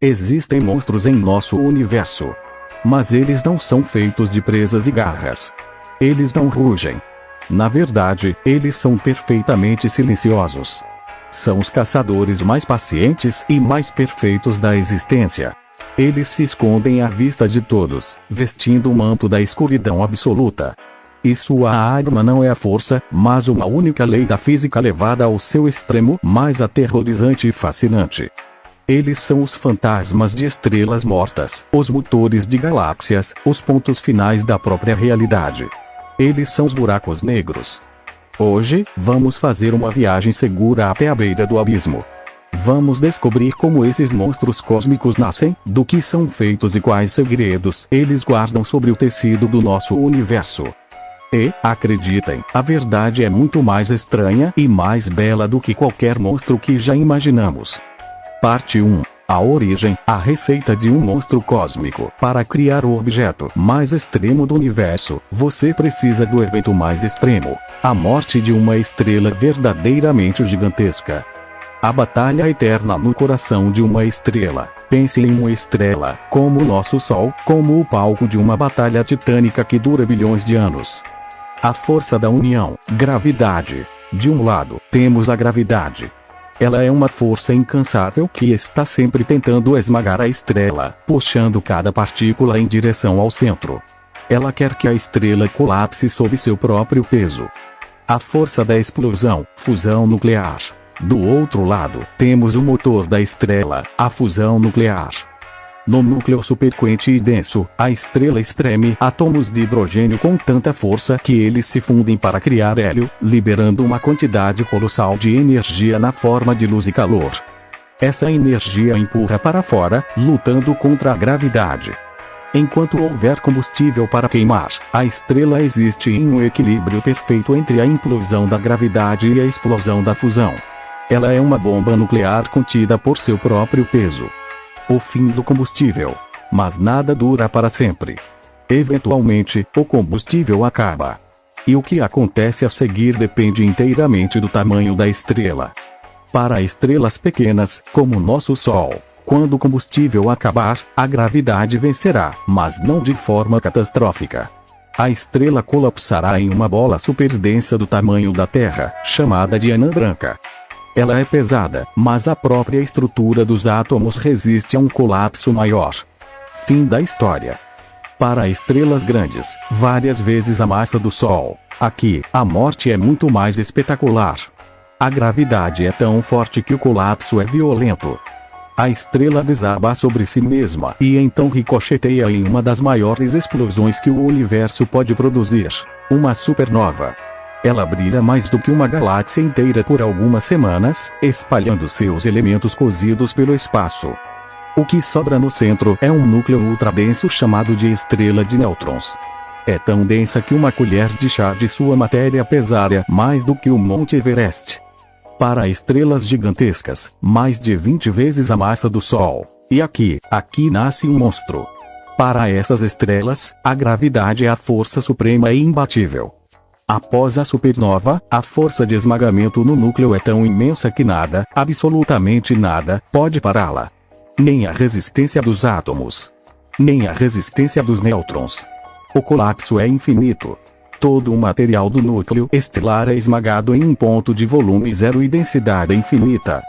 Existem monstros em nosso universo. Mas eles não são feitos de presas e garras. Eles não rugem. Na verdade, eles são perfeitamente silenciosos. São os caçadores mais pacientes e mais perfeitos da existência. Eles se escondem à vista de todos, vestindo o manto da escuridão absoluta. E sua arma não é a força, mas uma única lei da física levada ao seu extremo mais aterrorizante e fascinante. Eles são os fantasmas de estrelas mortas, os motores de galáxias, os pontos finais da própria realidade. Eles são os buracos negros. Hoje, vamos fazer uma viagem segura até a beira do abismo. Vamos descobrir como esses monstros cósmicos nascem, do que são feitos e quais segredos eles guardam sobre o tecido do nosso universo. E, acreditem, a verdade é muito mais estranha e mais bela do que qualquer monstro que já imaginamos. Parte 1. A origem, a receita de um monstro cósmico. Para criar o objeto mais extremo do universo, você precisa do evento mais extremo: a morte de uma estrela verdadeiramente gigantesca. A batalha eterna no coração de uma estrela. Pense em uma estrela, como o nosso Sol, como o palco de uma batalha titânica que dura bilhões de anos. A força da união, gravidade. De um lado, temos a gravidade. Ela é uma força incansável que está sempre tentando esmagar a estrela, puxando cada partícula em direção ao centro. Ela quer que a estrela colapse sob seu próprio peso. A força da explosão, fusão nuclear. Do outro lado, temos o motor da estrela, a fusão nuclear. No núcleo superquente e denso, a estrela espreme átomos de hidrogênio com tanta força que eles se fundem para criar hélio, liberando uma quantidade colossal de energia na forma de luz e calor. Essa energia empurra para fora, lutando contra a gravidade. Enquanto houver combustível para queimar, a estrela existe em um equilíbrio perfeito entre a implosão da gravidade e a explosão da fusão. Ela é uma bomba nuclear contida por seu próprio peso. O fim do combustível. Mas nada dura para sempre. Eventualmente, o combustível acaba. E o que acontece a seguir depende inteiramente do tamanho da estrela. Para estrelas pequenas, como nosso Sol, quando o combustível acabar, a gravidade vencerá, mas não de forma catastrófica. A estrela colapsará em uma bola superdensa do tamanho da Terra, chamada de anã branca. Ela é pesada, mas a própria estrutura dos átomos resiste a um colapso maior. Fim da história. Para estrelas grandes, várias vezes a massa do Sol, aqui, a morte é muito mais espetacular. A gravidade é tão forte que o colapso é violento. A estrela desaba sobre si mesma e então ricocheteia em uma das maiores explosões que o universo pode produzir: uma supernova. Ela brilha mais do que uma galáxia inteira por algumas semanas, espalhando seus elementos cozidos pelo espaço. O que sobra no centro é um núcleo ultradenso chamado de estrela de nêutrons. É tão densa que uma colher de chá de sua matéria pesaria mais do que o Monte Everest. Para estrelas gigantescas, mais de 20 vezes a massa do Sol. E aqui nasce um monstro. Para essas estrelas, a gravidade é a força suprema e imbatível. Após a supernova, a força de esmagamento no núcleo é tão imensa que nada, absolutamente nada, pode pará-la. Nem a resistência dos átomos. Nem a resistência dos nêutrons. O colapso é infinito. Todo o material do núcleo estelar é esmagado em um ponto de volume zero e densidade infinita.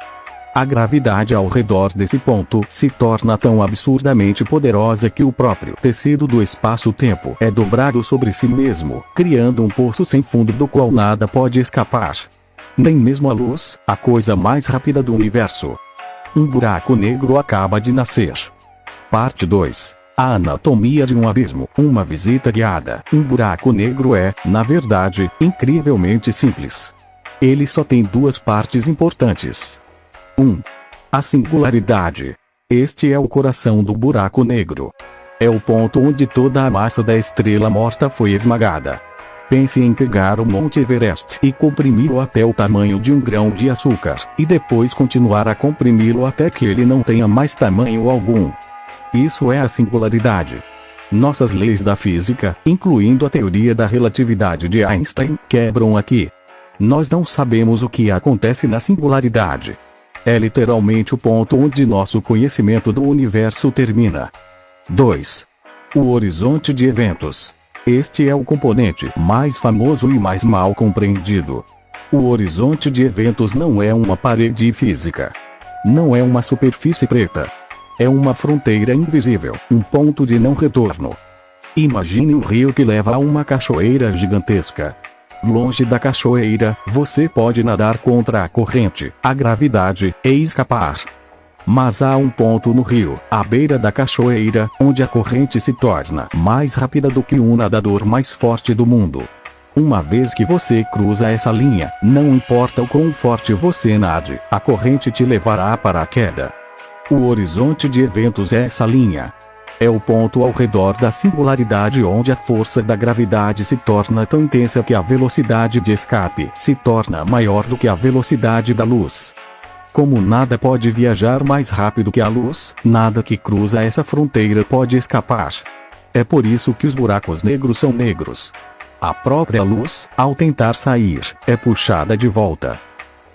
A gravidade ao redor desse ponto se torna tão absurdamente poderosa que o próprio tecido do espaço-tempo é dobrado sobre si mesmo, criando um poço sem fundo do qual nada pode escapar. Nem mesmo a luz, a coisa mais rápida do universo. Um buraco negro acaba de nascer. Parte 2. A anatomia de um abismo, uma visita guiada. Um buraco negro é, na verdade, incrivelmente simples. Ele só tem duas partes importantes. 1. A singularidade. Este é o coração do buraco negro. É o ponto onde toda a massa da estrela morta foi esmagada. Pense em pegar o Monte Everest e comprimi-lo até o tamanho de um grão de açúcar, e depois continuar a comprimi-lo até que ele não tenha mais tamanho algum. Isso é a singularidade. Nossas leis da física, incluindo a teoria da relatividade de Einstein, quebram aqui. Nós não sabemos o que acontece na singularidade. É literalmente o ponto onde nosso conhecimento do universo termina. 2. O horizonte de eventos. Este é o componente mais famoso e mais mal compreendido. O horizonte de eventos não é uma parede física. Não é uma superfície preta. É uma fronteira invisível, um ponto de não retorno. Imagine um rio que leva a uma cachoeira gigantesca. Longe da cachoeira, você pode nadar contra a corrente, a gravidade, e escapar. Mas há um ponto no rio, à beira da cachoeira, onde a corrente se torna mais rápida do que um nadador mais forte do mundo. Uma vez que você cruza essa linha, não importa o quão forte você nade, a corrente te levará para a queda. O horizonte de eventos é essa linha. É o ponto ao redor da singularidade onde a força da gravidade se torna tão intensa que a velocidade de escape se torna maior do que a velocidade da luz. Como nada pode viajar mais rápido que a luz, nada que cruza essa fronteira pode escapar. É por isso que os buracos negros são negros. A própria luz, ao tentar sair, é puxada de volta.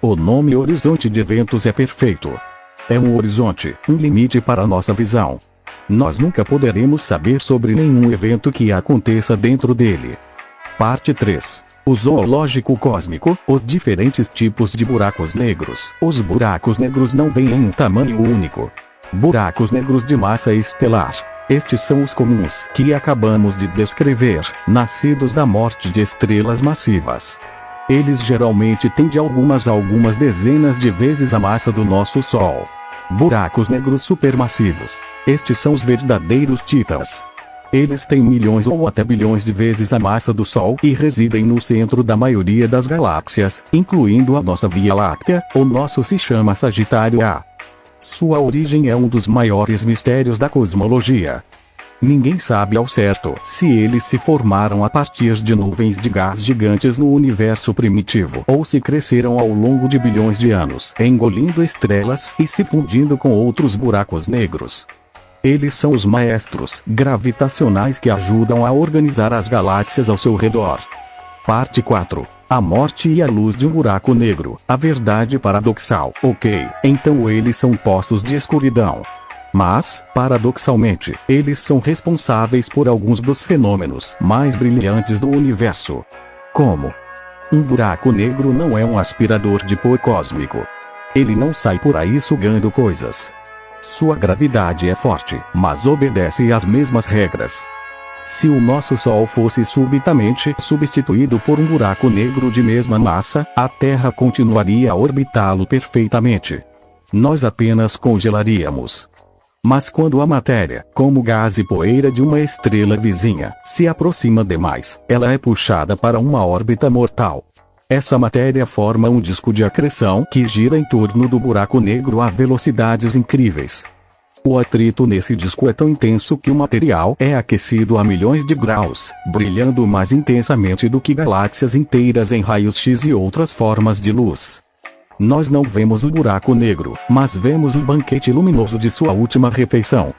O nome horizonte de eventos é perfeito. É um horizonte, um limite para nossa visão. Nós nunca poderemos saber sobre nenhum evento que aconteça dentro dele. Parte 3. O zoológico cósmico, os diferentes tipos de buracos negros. Os buracos negros não vêm em um tamanho único. Buracos negros de massa estelar. Estes são os comuns que acabamos de descrever, nascidos da morte de estrelas massivas. Eles geralmente têm de algumas dezenas de vezes a massa do nosso Sol. Buracos negros supermassivos. Estes são os verdadeiros titãs. Eles têm milhões ou até bilhões de vezes a massa do Sol e residem no centro da maioria das galáxias, incluindo a nossa Via Láctea. O nosso se chama Sagitário A. Sua origem é um dos maiores mistérios da cosmologia. Ninguém sabe ao certo se eles se formaram a partir de nuvens de gás gigantes no universo primitivo ou se cresceram ao longo de bilhões de anos, engolindo estrelas e se fundindo com outros buracos negros. Eles são os maestros gravitacionais que ajudam a organizar as galáxias ao seu redor. Parte 4. A morte e a luz de um buraco negro. A verdade paradoxal. Ok, então eles são poços de escuridão. Mas, paradoxalmente, eles são responsáveis por alguns dos fenômenos mais brilhantes do universo. Como? Um buraco negro não é um aspirador de pó cósmico. Ele não sai por aí sugando coisas. Sua gravidade é forte, mas obedece às mesmas regras. Se o nosso Sol fosse subitamente substituído por um buraco negro de mesma massa, a Terra continuaria a orbitá-lo perfeitamente. Nós apenas congelaríamos. Mas quando a matéria, como gás e poeira de uma estrela vizinha, se aproxima demais, ela é puxada para uma órbita mortal. Essa matéria forma um disco de acreção que gira em torno do buraco negro a velocidades incríveis. O atrito nesse disco é tão intenso que o material é aquecido a milhões de graus, brilhando mais intensamente do que galáxias inteiras em raios X e outras formas de luz. Nós não vemos o buraco negro, mas vemos o banquete luminoso de sua última refeição.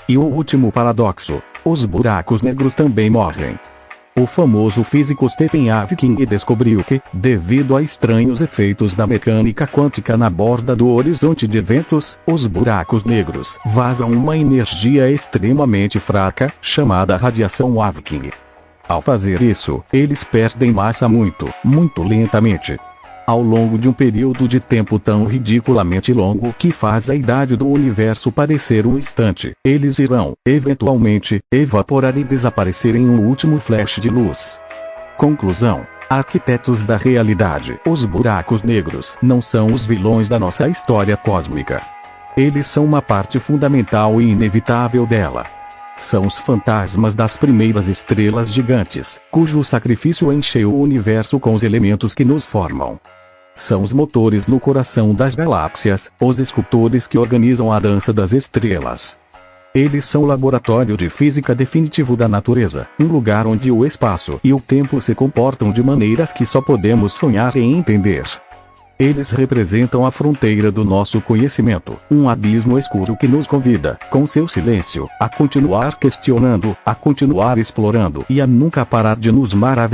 E o último paradoxo: os buracos negros também morrem. O famoso físico Stephen Hawking descobriu que, devido a estranhos efeitos da mecânica quântica na borda do horizonte de eventos, os buracos negros vazam uma energia extremamente fraca, chamada radiação Hawking. Ao fazer isso, eles perdem massa muito lentamente. Ao longo de um período de tempo tão ridiculamente longo que faz a idade do universo parecer um instante, eles irão, eventualmente, evaporar e desaparecer em um último flash de luz. Conclusão: arquitetos da realidade. Os buracos negros não são os vilões da nossa história cósmica. Eles são uma parte fundamental e inevitável dela. São os fantasmas das primeiras estrelas gigantes, cujo sacrifício encheu o universo com os elementos que nos formam. São os motores no coração das galáxias, os escultores que organizam a dança das estrelas. Eles são o laboratório de física definitivo da natureza, um lugar onde o espaço e o tempo se comportam de maneiras que só podemos sonhar em entender. Eles representam a fronteira do nosso conhecimento, um abismo escuro que nos convida, com seu silêncio, a continuar questionando, a continuar explorando e a nunca parar de nos maravilhar.